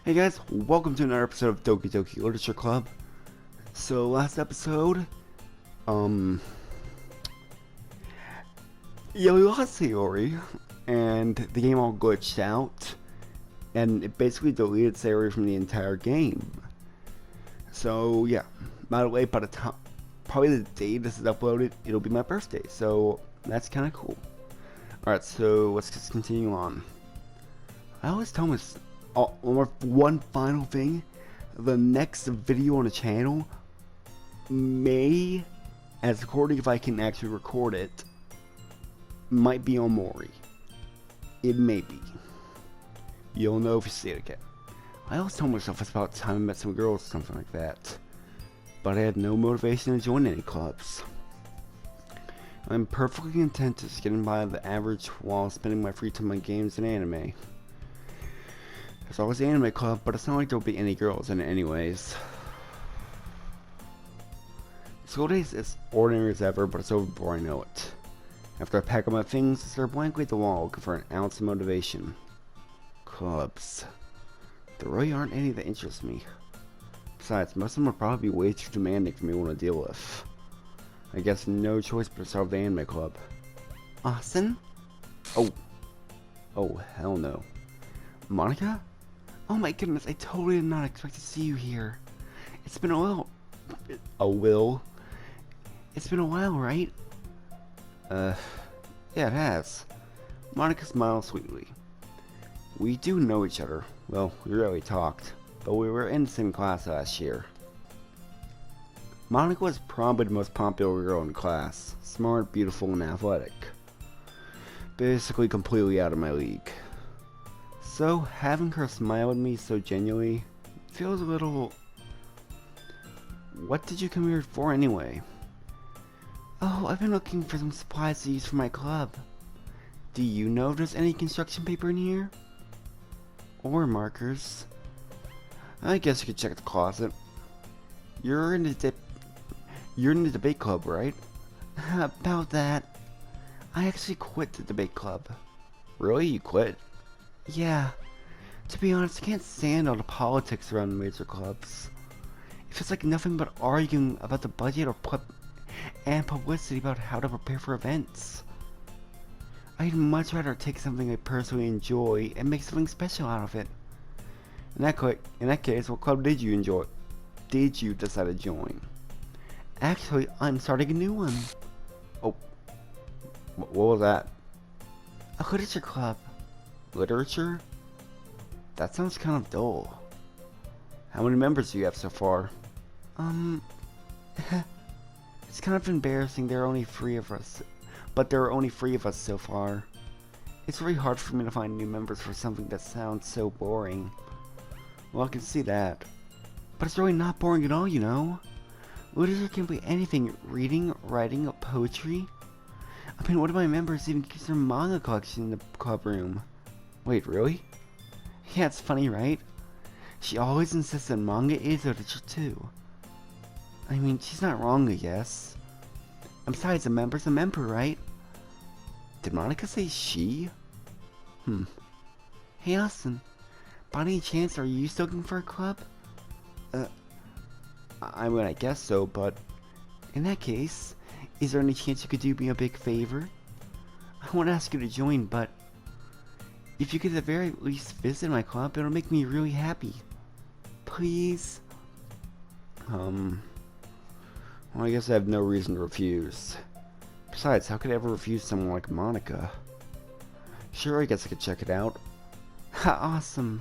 Hey guys, welcome to another episode of Doki Literature Club. So last episode, yeah, we lost Sayori, and the game all glitched out, and it basically deleted Sayori from the entire game. So yeah, by the way, by the time, probably the day this is uploaded, it'll be my birthday, so that's kind of cool. Alright, so let's just continue on. I always tell myself, one final thing, the next video on the channel may, as according if I can actually record it, might be on Mori. It may be. You'll know if you see it again. I always tell myself it's about time I met some girls or something like that, but I had no motivation to join any clubs. I'm perfectly content just getting by the average while spending my free time on games and anime. There's always an anime club, but it's not like there'll be any girls in it anyways. School days is ordinary as ever, but it's over before I know it. After I pack up my things, I stare blankly at the wall looking for an ounce of motivation. Clubs. There really aren't any that interest me. Besides, most of them will probably be way too demanding for me to want to deal with. I guess no choice but to start the anime club. Austin? Oh, hell no. Monica? Oh my goodness, I totally did not expect to see you here. It's been a while. It's been a while, right? Yeah, it has. Monica smiled sweetly. We do know each other. Well, we rarely talked, but we were in the same class last year. Monica was probably the most popular girl in class. Smart, beautiful, and athletic. Basically completely out of my league. So, having her smile at me so genuinely feels a little... What did you come here for anyway? Oh, I've been looking for some supplies to use for my club. Do you know if there's any construction paper in here? Or markers? I guess you could check the closet. You're in the debate club, right? About that. I actually quit the debate club. Really? You quit? Yeah. To be honest, I can't stand all the politics around major clubs. It feels like nothing but arguing about the budget and publicity about how to prepare for events. I'd much rather take something I personally enjoy and make something special out of it. In that case, what club did you decide to join? Actually, I'm starting a new one. Oh, what was that? A literature club. Literature? That sounds kind of dull. How many members do you have so far? It's kind of embarrassing. There are only 3 of us. But there are only 3 of us so far. It's really hard for me to find new members for something that sounds so boring. Well, I can see that. But it's really not boring at all, you know? Literature can be anything. Reading, writing, poetry. I mean, one of my members even keeps their manga collection in the club room. Wait, really? Yeah, it's funny, right? She always insists that manga is literature too. I mean, she's not wrong, I guess. And besides, a member's a member, right? Did Monica say she? Hey, Austin. By any chance, are you still looking for a club? I mean, I guess so, but... In that case, is there any chance you could do me a big favor? I won't ask you to join, but... If you could at the very least visit my club, it'll make me really happy. Please? Well, I guess I have no reason to refuse. Besides, how could I ever refuse someone like Monica? Sure, I guess I could check it out. Ha, awesome.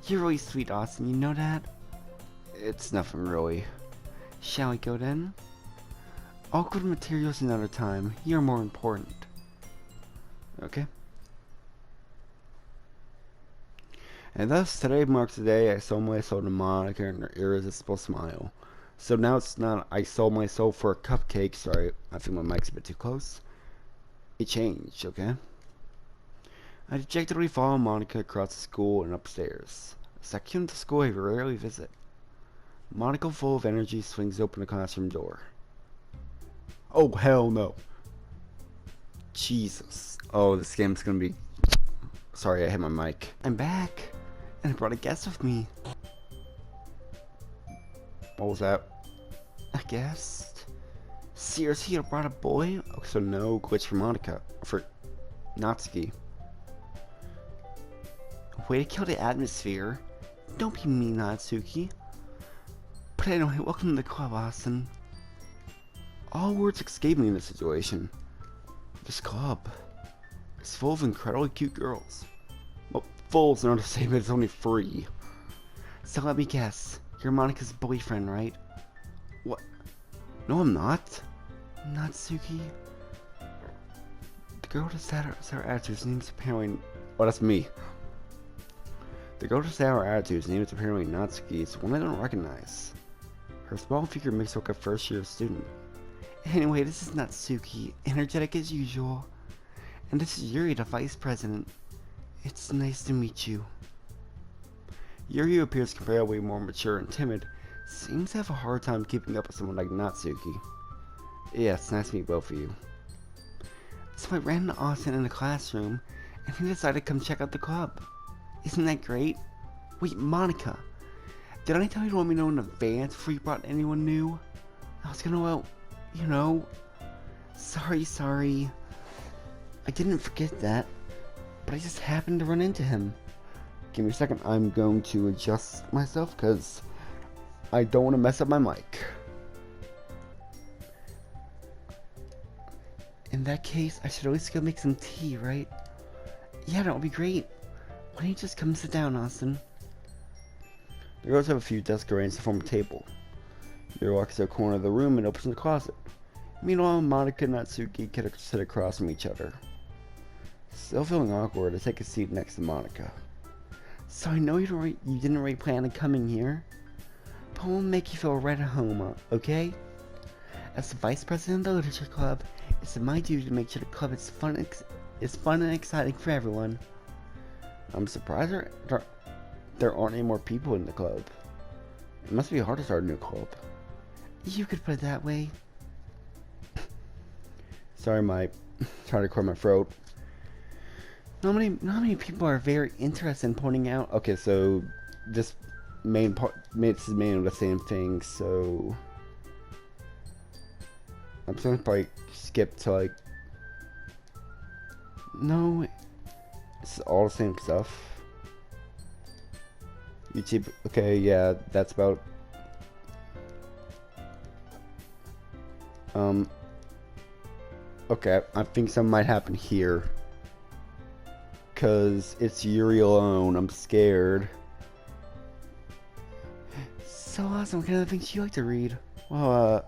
You're really sweet, Austin, you know that? It's nothing really. Shall we go then? Awkward materials another time. You're more important. Okay. And thus, today marks the day I sold my soul to Monica and her irresistible smile. So now it's not I sold my soul for a cupcake. Sorry, I think my mic's a bit too close. It changed, okay? I dejectedly follow Monica across the school and upstairs. A section of the school I rarely visit. Monica, full of energy, swings open the classroom door. Oh, hell no. Jesus. Oh, this game's gonna be... Sorry, I hit my mic. I'm back. And I brought a guest with me. What was that? A guest? Seriously, you brought a boy? Oh, so no glitch for Monica. For Natsuki. Way to kill the atmosphere. Don't be mean, Natsuki. But anyway, welcome to the club, Austin. All words escape me in this situation. This club is full of incredibly cute girls. Well, full is not to say, but it's only free. So let me guess. You're Monica's boyfriend, right? What? No, I'm not. Natsuki? The girl with the sour attitude's name is apparently... Oh, that's me. The girl with the sour attitude's name is apparently Natsuki. It's one I don't recognize. Her small figure makes her look a first-year student. Anyway, this is Natsuki, energetic as usual. And this is Yuri, the vice president. It's nice to meet you. Yuri, who appears comparatively more mature and timid, seems to have a hard time keeping up with someone like Natsuki. Yeah, it's nice to meet both of you. So I ran into Austin in the classroom, and he decided to come check out the club. Isn't that great? Wait, Monica, did I tell you to let me know in advance before you brought anyone new? I was gonna, well, you know, sorry. I didn't forget that, but I just happened to run into him. Give me a second, I'm going to adjust myself because I don't want to mess up my mic. In that case, I should at least go make some tea, right? Yeah, that would be great. Why don't you just come sit down, Austin? The girls have a few desks arranged to form a table. Yuri walks to the corner of the room and opens the closet. Meanwhile, Monica and Natsuki sit across from each other. Still feeling awkward, I take a seat next to Monica. So I know you didn't really plan on coming here, but we'll make you feel right at home, okay? As the vice president of the literature club, it's my duty to make sure the club is fun and exciting for everyone. I'm surprised there aren't any more people in the club. It must be hard to start a new club. You could put it that way. Sorry, trying to clear my throat. Not many people are very interested in pointing out. Okay, so this main part, this is mainly the same thing. So I'm just gonna probably skip to like. No, it's all the same stuff. YouTube. Okay, yeah, that's about. Okay, I think something might happen here. Cause it's Yuri alone. I'm scared. So awesome. What kind of things do you like to read? Well,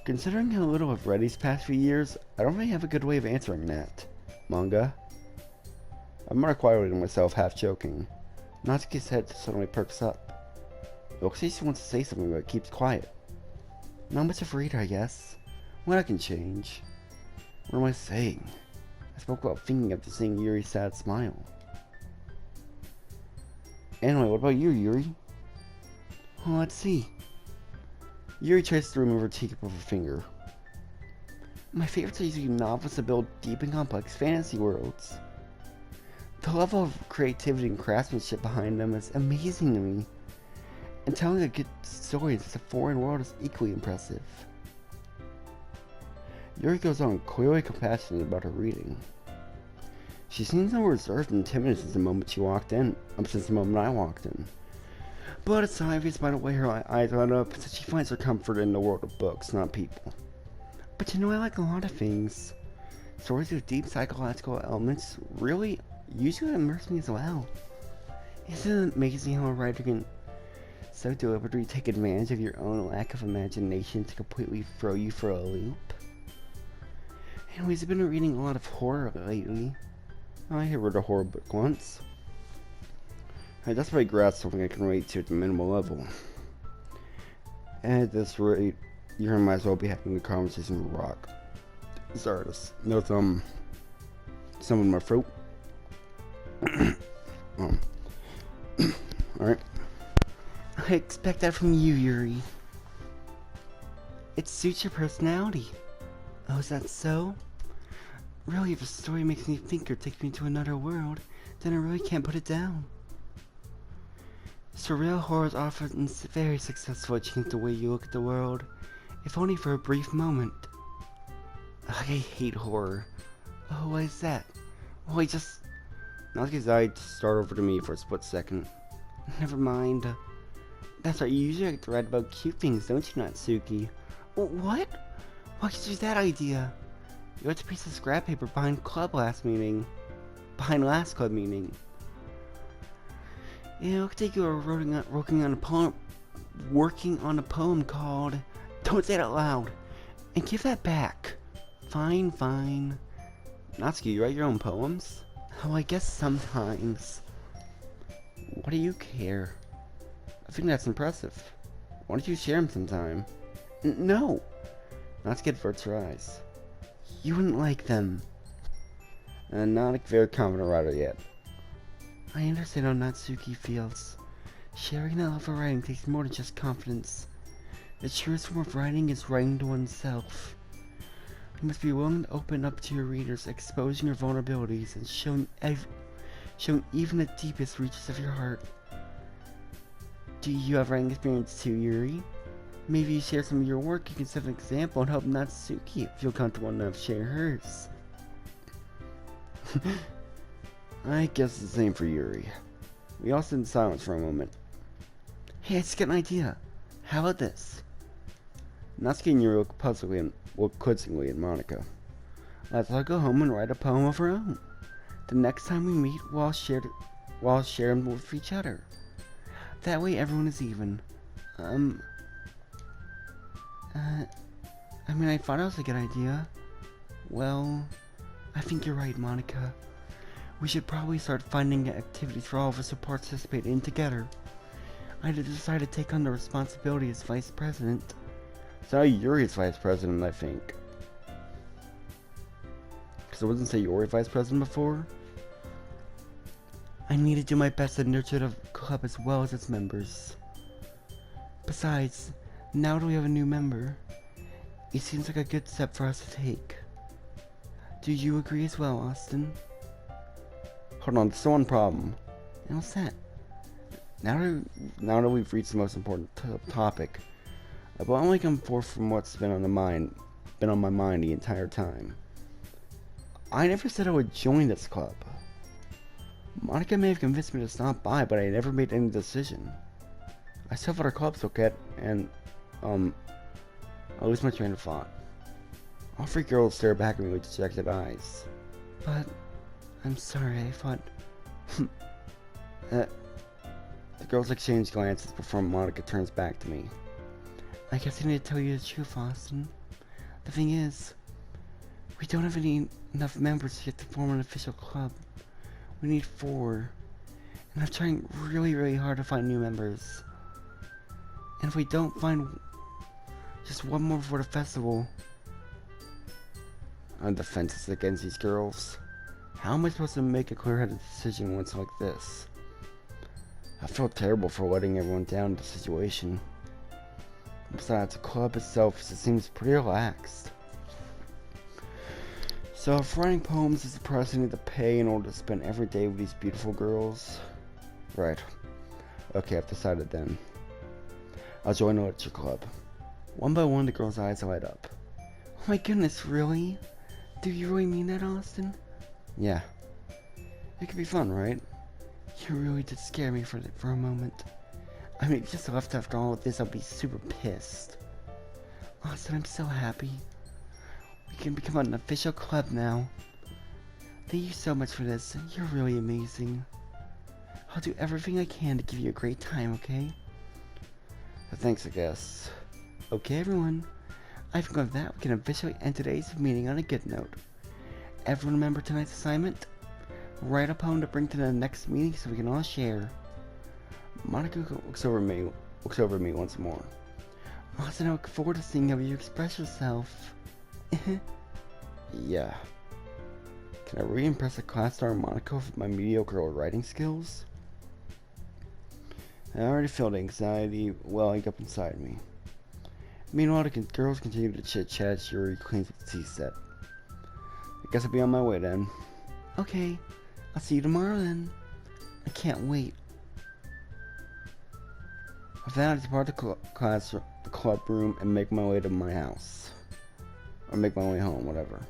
considering how little I've read these past few years, I don't really have a good way of answering that. Manga. I'm more quiet with myself, half joking. Natsuki's head suddenly perks up. It looks like she wants to say something, but keeps quiet. Not much of a reader, I guess. Well, I can change. What am I saying? I spoke about thinking after seeing Yuri's sad smile. Anyway, what about you, Yuri? Well, let's see. Yuri tries to remove her teacup with her finger. My favorites are usually novels that build deep and complex fantasy worlds. The level of creativity and craftsmanship behind them is amazing to me. And telling a good story in such a foreign world is equally impressive. Yuri goes on, clearly compassionate about her reading. She seems more reserved and timid since the moment I walked in. But it's obvious by the way her eyes light up that she finds her comfort in the world of books, not people. But you know, I like a lot of things. Stories with deep psychological elements really usually immerse me as well. Isn't it amazing how a writer can so deliberately take advantage of your own lack of imagination to completely throw you for a loop? Anyways, I've been reading a lot of horror lately. I have read a horror book once. That's why I grasped something I can relate to at the minimal level. And at this rate, you might as well be having a conversation with Rock. Sorry, no some in my throat. Alright. I expect that from you, Yuri. It suits your personality. Oh, is that so? Really, if a story makes me think or takes me to another world, then I really can't put it down. Surreal horror is often very successful at changing the way you look at the world, if only for a brief moment. I hate horror. Oh, why is that? Oh, Natsuki's eye started over to me for a split second. Never mind. That's right, you usually like to write about cute things, don't you, Natsuki? What? Why did you use that idea? You left a piece of scrap paper behind last club meeting. It looked like you were working on a poem called... Don't say it out loud! And give that back! Fine. Natsuki, you write your own poems? Oh, I guess sometimes. What do you care? I think that's impressive. Why don't you share them sometime? No! Natsuki averts her eyes. You wouldn't like them. Not a very confident writer yet. I understand how Natsuki feels. Sharing that love for writing takes more than just confidence. The truest form of writing is writing to oneself. You must be willing to open up to your readers, exposing your vulnerabilities and showing even the deepest reaches of your heart. Do you have writing experience too, Yuri? Maybe you share some of your work, you can set an example and help Natsuki feel comfortable enough to share hers. I guess it's the same for Yuri. We all sit in silence for a moment. Hey, I just got an idea. How about this? Natsuki and Yuri look quizzingly at Monica. Let's all go home and write a poem of our own. The next time we meet, we'll all share them with each other. That way everyone is even. I thought it was a good idea. Well, I think you're right, Monica. We should probably start finding activities for all of us to participate in together. I decided to take on the responsibility as vice president. So Yuri's vice president, I think. Because I wasn't say you were vice president before. I need to do my best to nurture the club as well as its members. Besides, now that we have a new member, it seems like a good step for us to take. Do you agree as well, Austin? Hold on, there's one problem. And what's that? Now that we've reached the most important topic, I've only come forth from what's been on my mind the entire time. I never said I would join this club. Monica may have convinced me to stop by, but I never made any decision. I still have other clubs to look at, and, I lose my train of thought. All three girls stare back at me with dejected eyes. But, I'm sorry, I thought... The girls exchange glances before Monica turns back to me. I guess I need to tell you the truth, Austin. The thing is, we don't have enough members yet to form an official club. We need 4. And I'm trying really hard to find new members. And if we don't find just one more before the festival... I'm defenseless against these girls. How am I supposed to make a clear-headed decision once like this? I feel terrible for letting everyone down in the situation. Besides, the club itself seems pretty relaxed. So if writing poems is the price I need to pay in order to spend every day with these beautiful girls... Right. Okay, I've decided then. I'll join the literature club. One by one, the girl's eyes light up. Oh my goodness, really? Do you really mean that, Austin? Yeah. It could be fun, right? You really did scare me for a moment. I mean, if you just left after all of this, I'd be super pissed. Austin, I'm so happy. We can become an official club now. Thank you so much for this. You're really amazing. I'll do everything I can to give you a great time, okay? Thanks, I guess. Okay, everyone. I think with that, we can officially end today's meeting on a good note. Everyone remember tonight's assignment? Write a poem to bring to the next meeting so we can all share. Monica looks over me once more. Austin, I look forward to seeing how you express yourself. Yeah. Can I really impress the class star Monica with my mediocre writing skills? I already felt anxiety welling up inside me. Meanwhile, the girls continue to chit-chat as Yuri cleans up the tea set. I guess I'll be on my way then. Okay, I'll see you tomorrow then. I can't wait. With that, I depart the club room and make my way to my house. Or make my way home, whatever.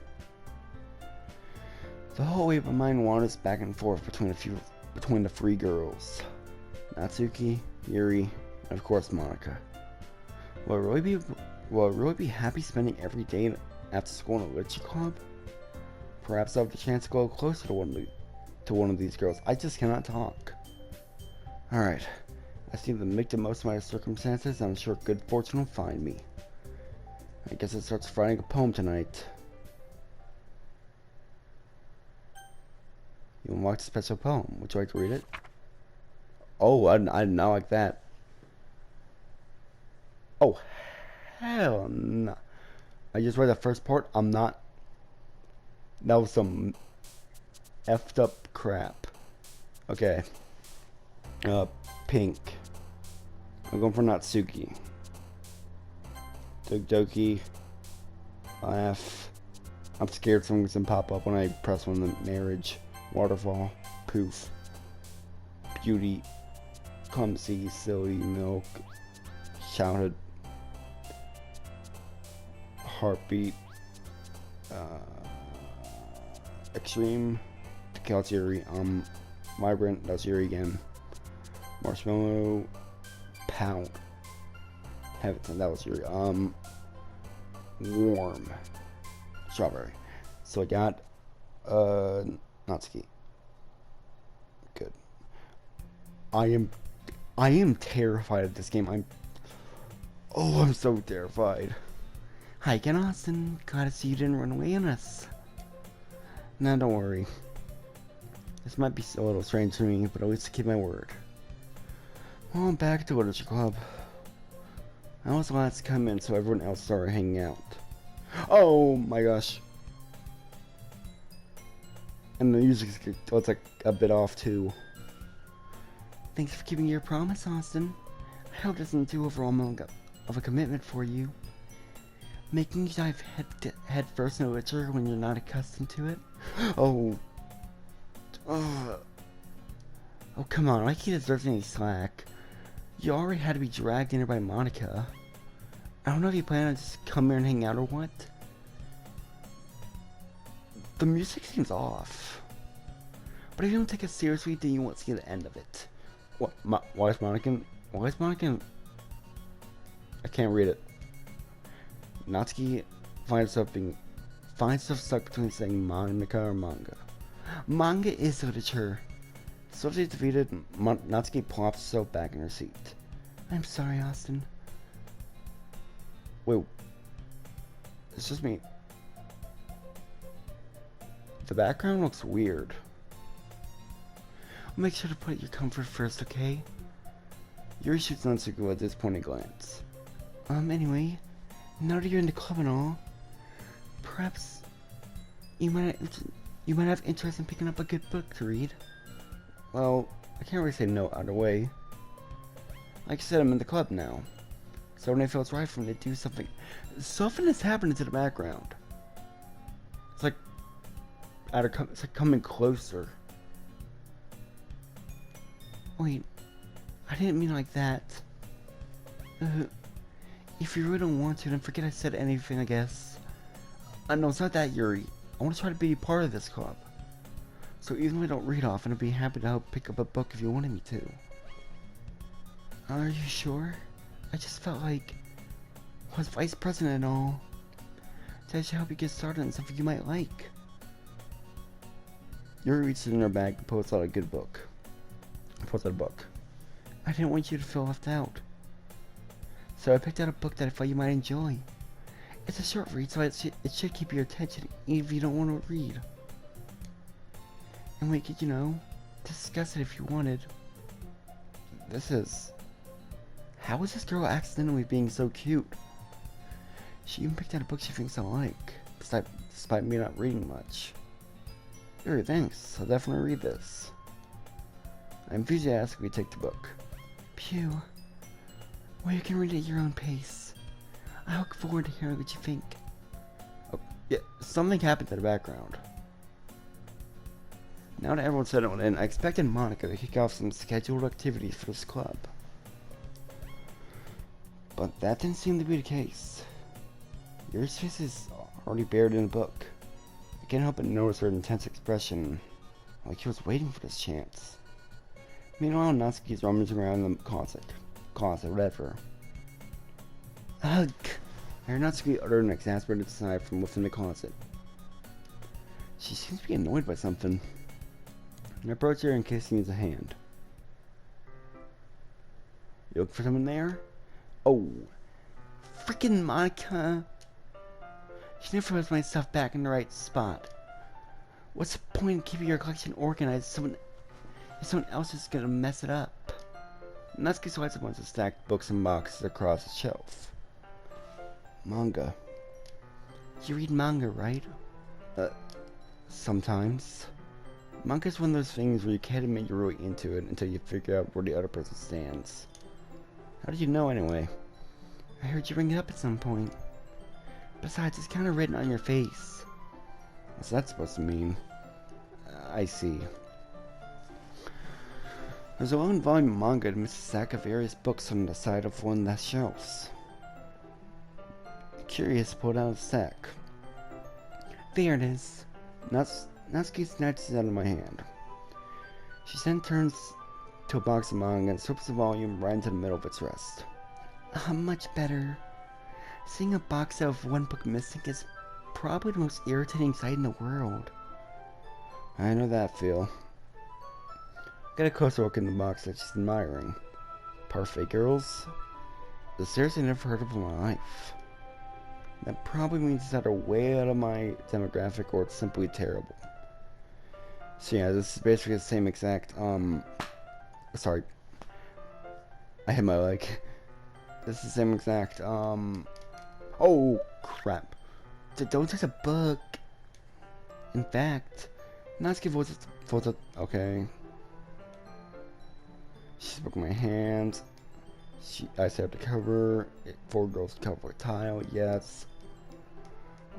The whole way my mind wanders back and forth between the three girls. Natsuki, Yuri, and of course Monica. Will I really be happy spending every day after school in a literature club? Perhaps I'll have the chance to go closer to one of these girls. I just cannot talk. Alright. I seem to make the most of my circumstances, and I'm sure good fortune will find me. I guess it starts writing a poem tonight. You unlocked a special poem. Would you like to read it? Oh, I did not like that. Oh, hell no. I just read the first part. I'm not. That was some effed up crap. Okay. Pink. I'm going for Natsuki. Doki. Laugh. I'm scared something's gonna pop up when I press one of the marriage. Waterfall. Poof. Beauty. Clumsy. Silly. Milk. Shouted. Heartbeat. Extreme. That's Yuri. Vibrant. That's Yuri again. Marshmallow. Pound. Heaven. That was Yuri. Warm. Strawberry. So I got Natsuki. Good. I am terrified of this game. I'm so terrified. Hi again, Austin. Glad to see you didn't run away on us. Nah, don't worry. This might be a little strange to me, but at least I keep my word. Well, I'm back to Literature Club. I was the last to come in, so everyone else started hanging out. Oh my gosh. And the music's like a bit off too. Thanks for keeping your promise, Austin. I hope it doesn't too overwhelming of a commitment for you. Making you dive head first in literature when you're not accustomed to it? Oh, come on, like he deserves any slack. You already had to be dragged in here by Monica. I don't know if you plan on just come here and hang out or what. The music seems off. But if you don't take it seriously, then you won't see the end of it. What? Why is Monica? I can't read it. Natsuki finds herself stuck between saying Monica or manga. Manga is literature. Swiftly defeated, Natsuki plops herself back in her seat. I'm sorry, Austin. Wait. It's just me. The background looks weird. I'll make sure to put your comfort first, okay? Yuri shoots Natsuki with a disappointed glance. Anyway, now that you're in the club and all, perhaps you might have interest in picking up a good book to read. Well, I can't really say no either way. Like I said, I'm in the club now, so when it feels right for me to do something, something is happening to the background. It's like coming closer. Wait, I didn't mean like that. If you really don't want to, then forget I said anything, I guess. No, it's not that, Yuri. I want to try to be a part of this club. So even if I don't read often, I'd be happy to help pick up a book if you wanted me to. Are you sure? I just felt like I was vice president and all. So I should help you get started on something you might like. Yuri reaches in her bag and pulls out a good book. Pulls out a book. I didn't want you to feel left out. So I picked out a book that I thought you might enjoy. It's a short read, so it should keep your attention even if you don't want to read. And we could, discuss it if you wanted. How is this girl accidentally being so cute? She even picked out a book she thinks I like, despite me not reading much. Yuri, thanks. I'll definitely read this. I enthusiastically take the book. Pew. Well, you can read it at your own pace. I look forward to hearing what you think. Oh, yeah, something happened to the background. Now that everyone's settled in, I expected Monica to kick off some scheduled activities for this club. But that didn't seem to be the case. Your face is already buried in a book. I can't help but notice her intense expression, like he was waiting for this chance. Meanwhile, Natsuki's rummaging around in the closet, whatever. Ugh! I heard Natsuki utter an exasperated sigh from within the closet. She seems to be annoyed by something. I approach her in case he needs a hand. You looking for someone there? Oh, freaking Monica! She never puts my stuff back in the right spot. What's the point in keeping your collection organized if someone else is gonna mess it up? Natsuki swipes a bunch of stacked books and boxes across the shelf. Manga. You read manga, right? Sometimes. Manga is one of those things where you can't admit you're really into it until you figure out where the other person stands. How did you know anyway? I heard you bring it up at some point. Besides, it's kind of written on your face. What's that supposed to mean? I see. There's a 11-volume manga amidst a stack of various books on the side of one of the shelves. Curious, pulled out a stack. There it is. Natsuki snatches it out of my hand. She then turns to a box of manga and slips the volume right into the middle of its rest. Much better. Seeing a box out of one book missing is probably the most irritating sight in the world. I know that feel. Get a closer look in the box that she's admiring. Parfait girls? Seriously never heard of in my life. That probably means it's either way out of my demographic or it's simply terrible. So yeah, this is basically the same exact, sorry. I hit my leg. This is the same exact, oh, crap. Don't touch a book. In fact, Natsuki folds up, okay. She's broken my hand. I set up the cover. 4 girls cover with tile, yes.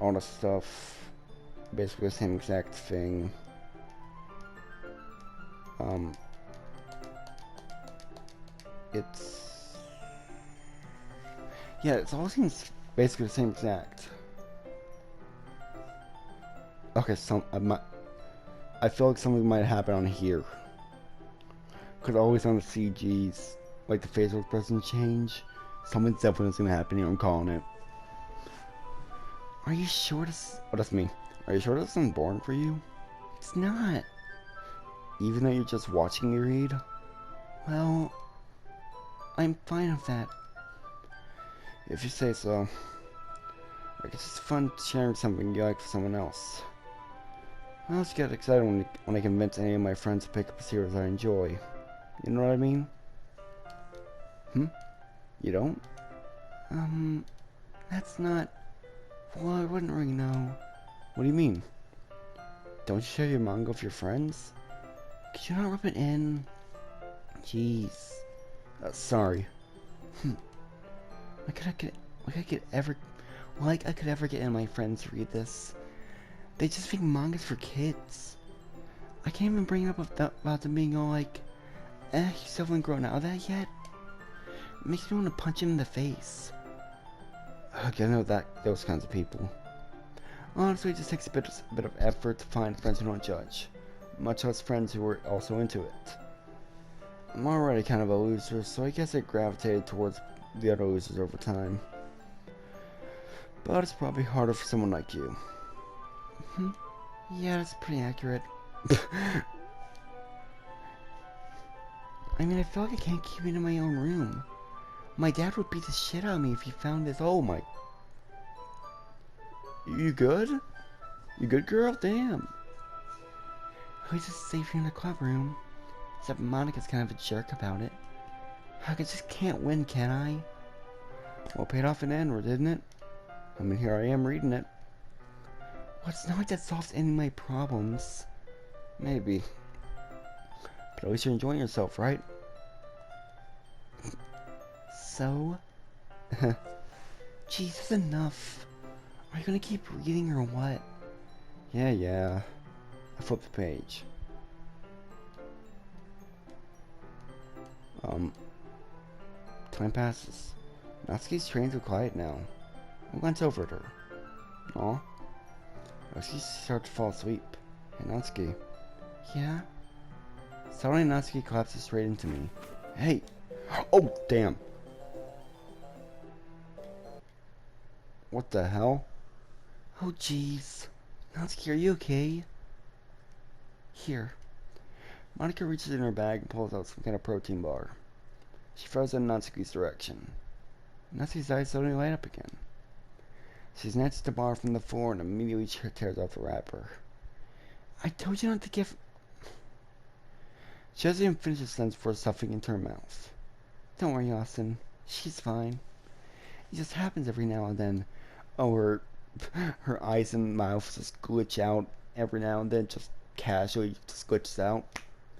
All the stuff. Basically the same exact thing. Yeah, it's all seems basically the same exact. Okay, I feel like something might happen on here. Cause always on the CGs, like the facial expression change. Something's definitely gonna happen here, I'm calling it. Are you sure this... Oh, that's me. Are you sure this isn't boring for you? It's not. Even though you're just watching me read? Well, I'm fine with that. If you say so. Like, it's just fun sharing something you like for someone else. I always get excited when I convince any of my friends to pick up a series I enjoy. You know what I mean? You don't? That's not... Well, I wouldn't really know. What do you mean? Don't you share your manga with your friends? Could you not rub it in? Jeez. Sorry. Like I could ever get in my friends to read this. They just think manga's for kids. I can't even bring it up about them being all like, you still haven't grown out of that yet? It makes me want to punch him in the face. Ugh, I know those kinds of people. Honestly, it just takes a bit of effort to find friends who don't judge. Much less friends who are also into it. I'm already kind of a loser, so I guess I gravitated towards the other losers over time. But it's probably harder for someone like you. Yeah, that's pretty accurate. I mean, I feel like I can't keep it in my own room. My dad would beat the shit out of me if he found this. Oh my... You good? You good, girl? Damn. Who's just safe here in the club room? Except Monica's kind of a jerk about it. I just can't win, can I? Well, paid off in the end, didn't it? I mean, here I am reading it. Well, it's not like that solves any of my problems. Maybe. But at least you're enjoying yourself, right? So? Jeez, that's enough. Are you gonna keep reading or what? Yeah. I flipped the page. Time passes. Natsuki's trains are quiet now. I glanced over at her. Aw. Natsuki started to fall asleep. Hey, Natsuki. Yeah? Suddenly, Natsuki collapses straight into me. Hey! Oh, damn! What the hell? Oh, jeez. Natsuki, are you okay? Here. Monica reaches in her bag and pulls out some kind of protein bar. She throws it in Natsuki's direction. Natsuki's eyes suddenly light up again. She snatches the bar from the floor and immediately tears off the wrapper. I told you not to give... She doesn't even finish the sentence before stuffing into her mouth. Don't worry, Austin. She's fine. It just happens every now and then. Oh, her eyes and mouth just glitch out every now and then, just casually just glitches out.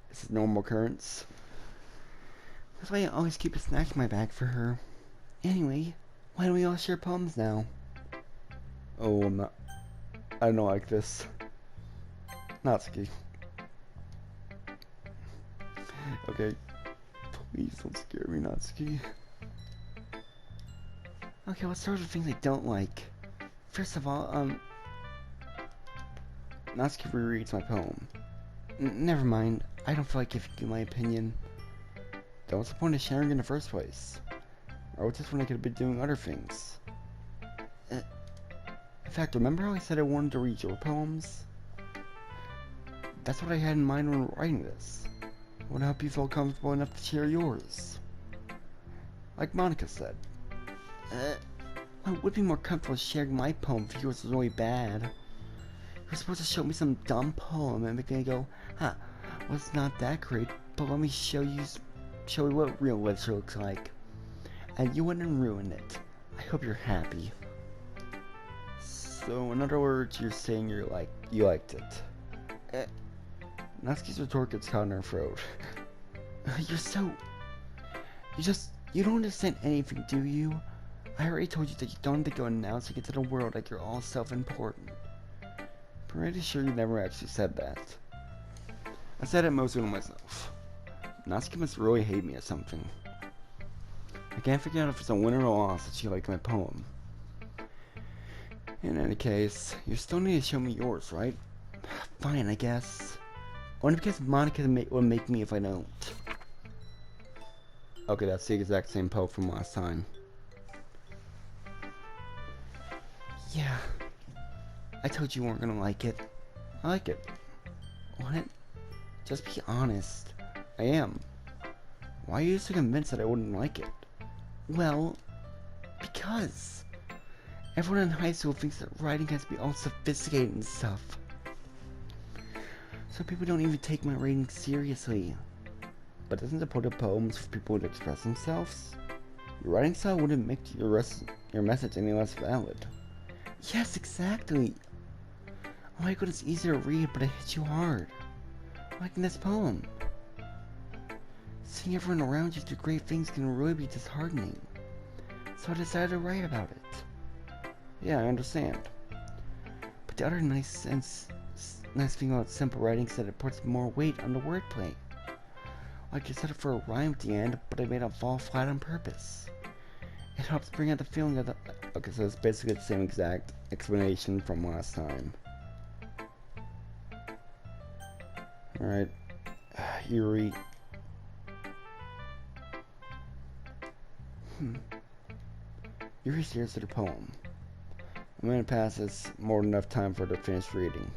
This is normal occurrence. That's why I always keep a snack in my bag for her. Anyway, why don't we all share poems now? Oh, I don't like this. Natsuki. Okay. Please don't scare me, Natsuki. Okay, let's start with the things I don't like. First of all, Natsuki rereads my poem. Never mind. I don't feel like giving you my opinion. Then what's the point of sharing in the first place? Or what's this when I could have been doing other things? In fact, remember how I said I wanted to read your poems? That's what I had in mind when writing this. I want to help you feel comfortable enough to share yours. Like Monica said. I would be more comfortable sharing my poem if yours was really bad. You're supposed to show me some dumb poem and make me go, huh, well it's not that great, but let me show you what real literature looks like. And you wouldn't ruin it. I hope you're happy. So, in other words, you're saying you liked it. Natsuki's retort gets caught in her throat. You don't understand anything, do you? I already told you that you don't have to go announcing it to the world like you're all self-important. I'm pretty sure you never actually said that. I said it mostly to myself. Natsuki must really hate me or something. I can't figure out if it's a win or a loss that she liked my poem. In any case, you still need to show me yours, right? Fine, I guess. Only because Monica will make me if I don't. Okay, that's the exact same poem from last time. Yeah. I told you weren't gonna like it. I like it. What? Just be honest. I am. Why are you so convinced that I wouldn't like it? Well, because everyone in high school thinks that writing has to be all sophisticated and stuff. So people don't even take my writing seriously. But isn't the point of poems for people to express themselves? Your writing style wouldn't make your message any less valid. Yes, exactly. Oh my god, it's easier to read, but it hits you hard. Like in this poem. Seeing everyone around you do great things can really be disheartening. So I decided to write about it. Yeah, I understand. But the other nice thing about simple writing is that it puts more weight on the wordplay. Like I set it for a rhyme at the end, but I made it fall flat on purpose. It helps bring out the feeling of the... Okay, so it's basically the same exact explanation from last time. Alright. Yuri. Yuri stares at her poem. A minute passes, more than enough time for her to finish reading.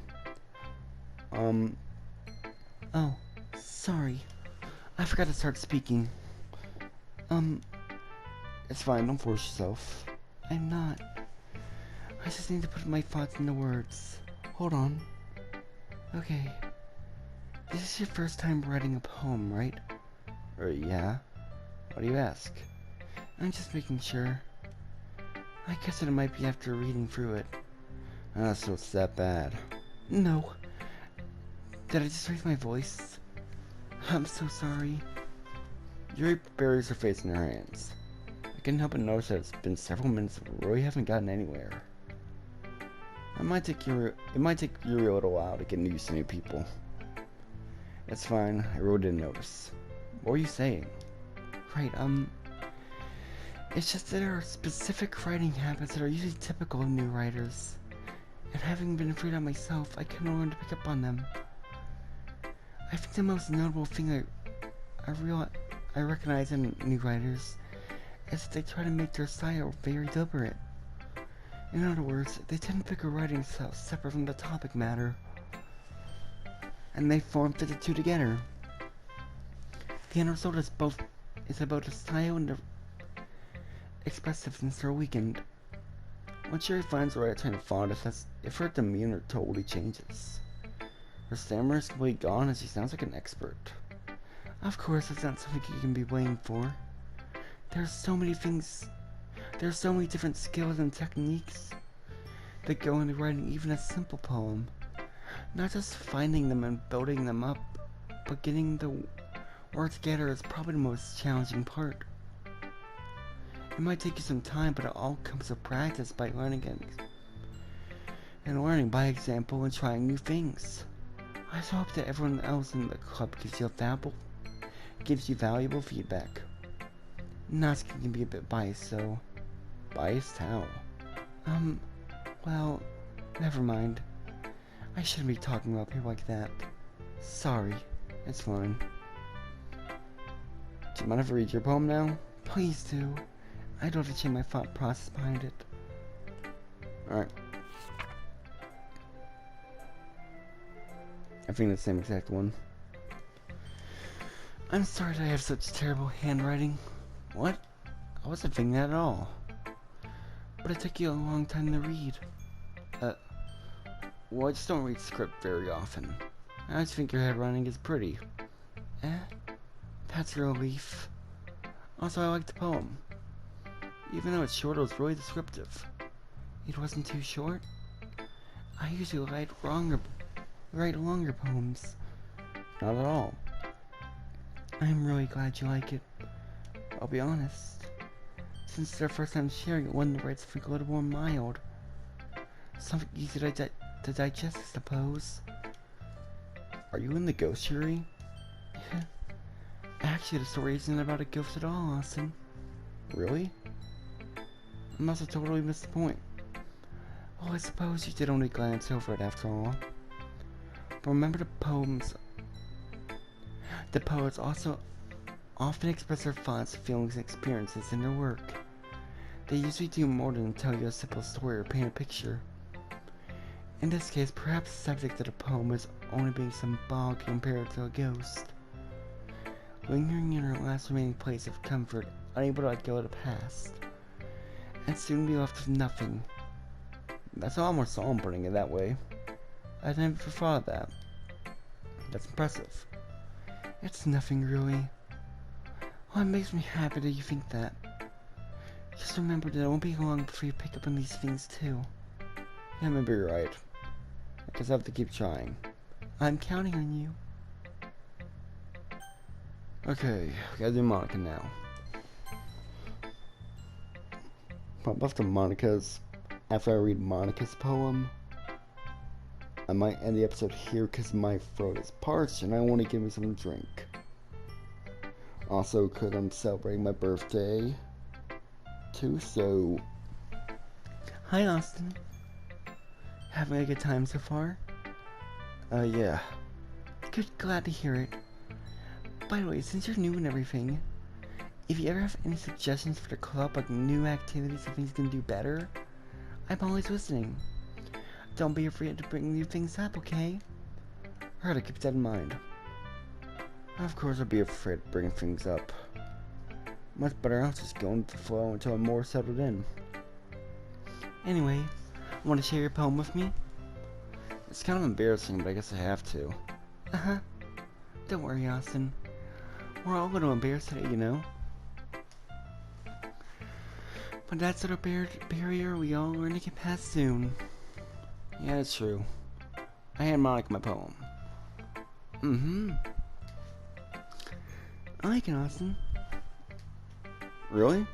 Oh, sorry. I forgot to start speaking. It's fine, don't force yourself. I'm not. I just need to put my thoughts into words. Hold on. Okay. This is your first time writing a poem, right? Yeah. Why do you ask? I'm just making sure. I guess it might be after reading through it. Ah, so it's that bad. No. Did I just raise my voice? I'm so sorry. Yuri buries her face in her hands. I couldn't help but notice that it's been several minutes and we really haven't gotten anywhere. It might take Yuri a little while to get used to new people. It's fine, I really didn't notice. What were you saying? Right, It's just that there are specific writing habits that are usually typical of new writers. And having been freed out myself, I can learn to pick up on them. I think the most notable thing I recognize in new writers is that they try to make their style very deliberate. In other words, they tend to pick a writing style separate from the topic matter, and they fit the two together. The end result is about the style and the expressiveness they're weakened. When Cherry finds the right kind of fondness, if her demeanor totally changes. Her stammer is completely gone and she sounds like an expert. Of course, it's not something you can be blamed for. There's so many different skills and techniques that go into writing even a simple poem. Not just finding them and building them up, but getting the words together is probably the most challenging part. It might take you some time, but it all comes with practice by learning by example and trying new things. I just hope that everyone else in the club gives you valuable feedback. Natsuki can be a bit biased, so... Biased how? Well, never mind. I shouldn't be talking about people like that. Sorry. It's fine. Do you mind if I read your poem now? Please do. I don't have to change my thought process behind it. Alright. I think the same exact one. I'm sorry that I have such terrible handwriting. What? I wasn't thinking that at all. But it took you a long time to read. Well, I just don't read script very often. I just think your handwriting is pretty. That's a relief. Also, I like the poem. Even though it's short, it was really descriptive. It wasn't too short. I usually write longer poems. Not at all. I'm really glad you like it. I'll be honest. Since it's our first time sharing it, one writes something a little more mild. Something easy to digest, I suppose. Are you in the ghost jury? Actually, the story isn't about a ghost at all, Austin. Really? I must have totally missed the point. Well, I suppose you did only glance over it after all. But remember the poets also often express their thoughts, feelings, and experiences in their work. They usually do more than tell you a simple story or paint a picture. In this case, perhaps the subject of the poem is only being symbolic compared to a ghost. Lingering in her last remaining place of comfort, unable to let go of the past, and soon be left with nothing. That's a lot more solemn putting it that way. I never thought of that. That's impressive. It's nothing really. Well, it makes me happy that you think that. Just remember that it won't be long before you pick up on these things too. Yeah, maybe you're right. I guess I have to keep trying. I'm counting on you. Okay, we gotta do Monica now. Pop off to Monica's. After I read Monica's poem, I might end the episode here because my throat is parched and I want to give me some drink. Also, because I'm celebrating my birthday too, so... Hi, Austin. Having a good time so far? Yeah. Good, glad to hear it. By the way, since you're new and everything, if you ever have any suggestions for the club, like new activities and things you can do better, I'm always listening. Don't be afraid to bring new things up, okay? I gotta keep that in mind. Of course I'll be afraid to bring things up. Much better else just going with the flow until I'm more settled in. Anyway, want to share your poem with me? It's kind of embarrassing, but I guess I have to. Uh-huh. Don't worry, Austin. We're all a little embarrassed today, you know? But that's a barrier we all learn to get past soon. Yeah, it's true. I hand Monica my poem. Mm-hmm. I like it, Austin. Really?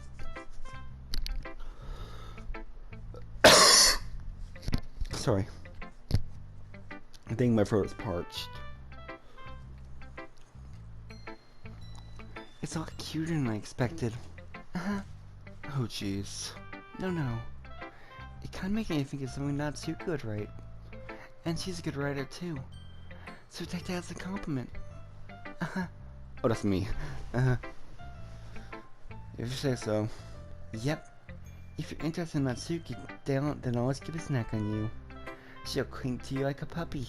Sorry. I think my throat is parched. It's a lot cuter than I expected. Uh-huh. Oh jeez. No. It kinda making me think of something not too good, right? And she's a good writer too. So take that as a compliment. Uh-huh. Oh, that's me. Uh-huh. If you say so. Yep. If you're interested in Natsuki, then always keep a snack on you. She'll cling to you like a puppy.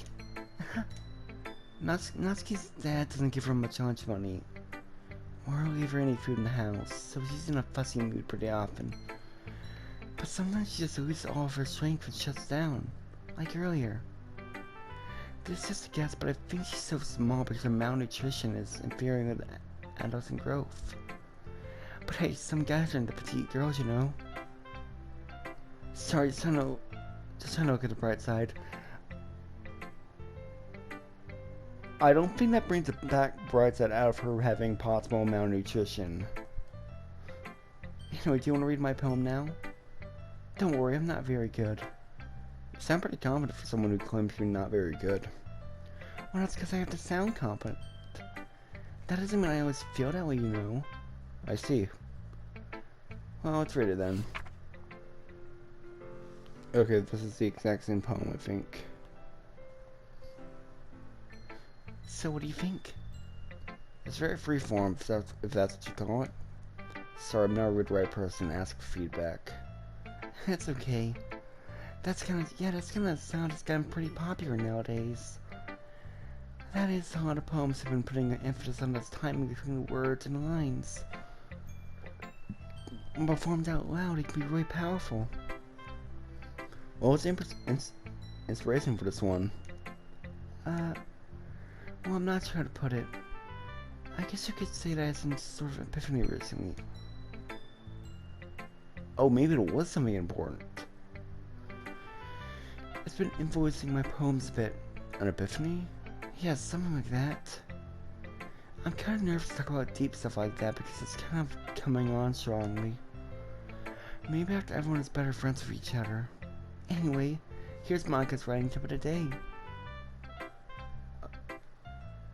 Natsuki's dad doesn't give her much lunch money, or leave her any food in the house, so she's in a fussy mood pretty often. But sometimes she just loses all of her strength and shuts down, like earlier. This is just a guess, but I think she's so small because her malnutrition is interfering with adolescent growth. But hey, some guys are into petite girls, you know. Sorry, just trying to look at the bright side. I don't think that brings the bright side out of her having possible malnutrition. Anyway, do you want to read my poem now? Don't worry, I'm not very good. You sound pretty confident for someone who claims you're not very good. Well, that's because I have to sound confident. That doesn't mean I always feel that way, you know. I see. Well, let's read it then. Okay, this is the exact same poem, I think. So what do you think? It's very freeform, if that's what you call it. Sorry, I'm not the right person to ask for feedback. That's okay. That's kind of sound that's gotten pretty popular nowadays. That is, a lot of poems have been putting an emphasis on this timing between the words and the lines. When performed out loud, it can be really powerful. What was the inspiration for this one? Well, I'm not sure how to put it. I guess you could say that I had some sort of epiphany recently. Oh, maybe it was something important. It's been influencing my poems a bit. An epiphany? Yeah, something like that. I'm kind of nervous to talk about deep stuff like that because it's kind of coming on strongly. Maybe after everyone is better friends with each other. Anyway, here's Monica's writing tip of the day.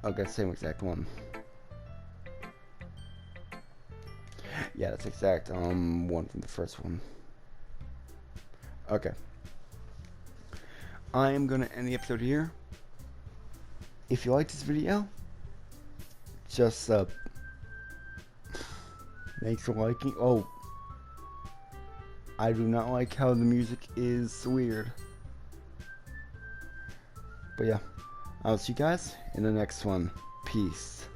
Okay, same exact one. Yeah, that's exact one from the first one. Okay. I am gonna end the episode here. If you like this video, just thanks for liking. Oh, I do not like how the music is weird. But yeah, I'll see you guys in the next one. Peace.